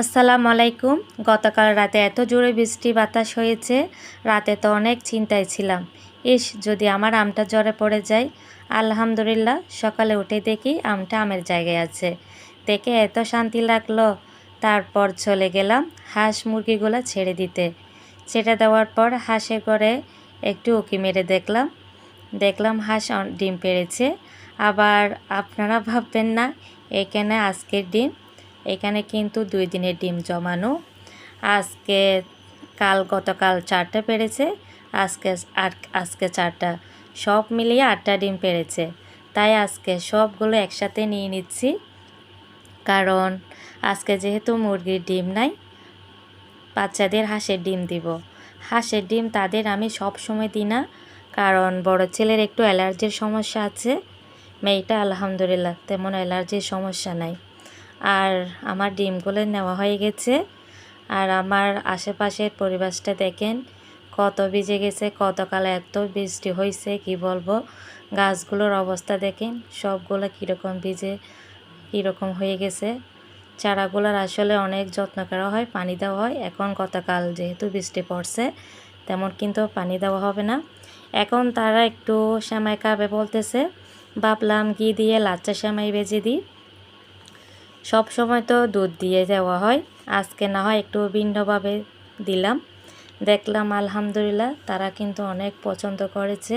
আসসালামু আলাইকুম। গতকাল রাতে এত জোরে বৃষ্টি বাতাস হয়েছে, রাতে তো অনেক চিন্তায় ছিলাম। যদি আমার আমটা জ্বরে পড়ে যায়। আলহামদুলিল্লাহ সকালে উঠে দেখি আমটা আমের জায়গায় আছে। দেখে এত শান্তি লাগলো। তারপর চলে গেলাম হাঁস মুরগিগুলো ছেড়ে দিতে। ছেড়ে দেওয়ার পর হাঁসের ঘরে একটু উঁকি মেরে দেখলাম হাঁস ডিম পেড়েছে। আবার আপনারা ভাববেন না এখানে আজকের ডিম, এখানে কিন্তু 2 দিনের ডিম জমানো। গতকাল 4টা পেড়েছে, আজকে 4টা, সব মিলিয়ে 8টা ডিম পেড়েছে। তাই আজকে সবগুলো একসাথে নিয়ে নিচ্ছি, কারণ আজকে যেহেতু মুরগির ডিম নাই, বাচ্চাদের হাঁসের ডিম দিব। হাঁসের ডিম তাদের আমি সব সময় দিই না, কারণ বড় ছেলের একটু অ্যালার্জির সমস্যা আছে। মেয়েটা আলহামদুলিল্লাহ তেমন অ্যালার্জির সমস্যা নাই। আর আমার ডিমগুলো নেওয়া হয়ে গেছে। আর আমার আশেপাশের পরিবেশটা দেখেন কত ভিজে গেছে। গতকাল এত বৃষ্টি হয়েছে কি বলবো। গাছগুলোর অবস্থা দেখেন সবগুলো কীরকম ভিজে কীরকম হয়ে গেছে। চারাগুলোর আসলে অনেক যত্ন করা হয়, পানি দেওয়া হয়। এখন গতকাল যেহেতু বৃষ্টি পড়ছে তেমন কিন্তু পানি দেওয়া হবে না। এখন তারা একটু সেমাই খাবে বলতেছে, ভাবলাম ঘি দিয়ে লাচ্চা সেমাই ভেজে দিই। সব সময় তো দুধ দিয়ে দেওয়া হয়, আজকে না হয় একটু ভিন্নভাবে দিলাম। দেখলাম আলহামদুলিল্লাহ তারা কিন্তু অনেক পছন্দ করেছে।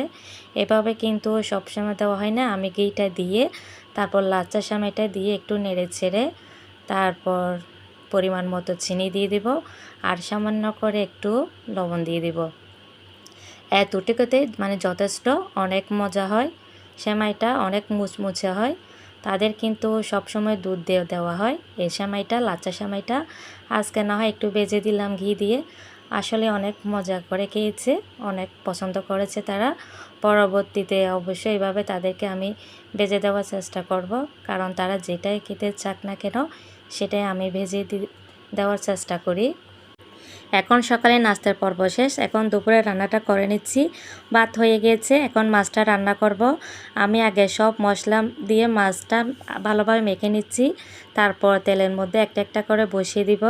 এভাবে কিন্তু সবসময় দেওয়া হয় না। আমি ঘিটা দিয়ে তারপর লাচ্চা সেমাইটা দিয়ে একটু নেড়ে ছেড়ে তারপর পরিমাণ মতো চিনি দিয়ে দিব আর সামান্য করে একটু লবণ দিয়ে দিব। এতটুকুতে যথেষ্ট, অনেক মজা হয়। সেমাইটা অনেক মুচমুচে হয়। তাদের কিন্তু সবসময় দুধ দিয়ে দেওয়া হয় এই সেমাইটা, লাচ্চা সেমাইটা। আজকে না হয় একটু ভেজে দিলাম ঘি দিয়ে। আসলে অনেক মজা করে খেয়েছে, অনেক পছন্দ করেছে তারা। পরবর্তীতে অবশ্যই এইভাবে তাদেরকে আমি ভেজে দেওয়ার চেষ্টা করব, কারণ তারা যেটাই খেতে চাক না কেন সেটাই আমি ভেজে দেওয়ার চেষ্টা করি। এখন সকালে নাস্তার পর্ব শেষ, এখন দুপুরে রান্নাটা করে নিচ্ছি। ভাত হয়ে গিয়েছে, এখন মাছটা রান্না করব। আমি আগে সব মশলা দিয়ে মাছটা ভালোভাবে মেখে নিচ্ছি, তারপর তেলের মধ্যে একটা একটা করে বসিয়ে দিব।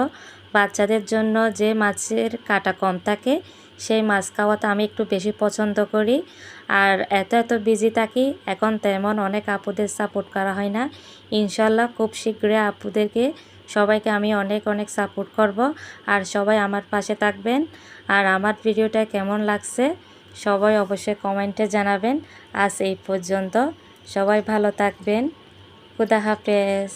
বাচ্চাদের জন্য যে মাছের কাঁটা কম থাকে সেই মাছ খাওয়াতে আমি একটু বেশি পছন্দ করি। আর এত বিজি থাকি, এখন তেমন অনেক আপুদের সাপোর্ট করা হয় না। ইনশাল্লাহ খুব শীঘ্রই আপুদেরকে সবাইকে আমি অনেক সাপোর্ট করব। আর সবাই আমার পাশে থাকবেন। আর আমার ভিডিওটা কেমন লাগছে সবাই অবশ্যই কমেন্টে জানাবেন। আজ এই পর্যন্ত, সবাই ভালো থাকবেন। খুদা হাফেজ।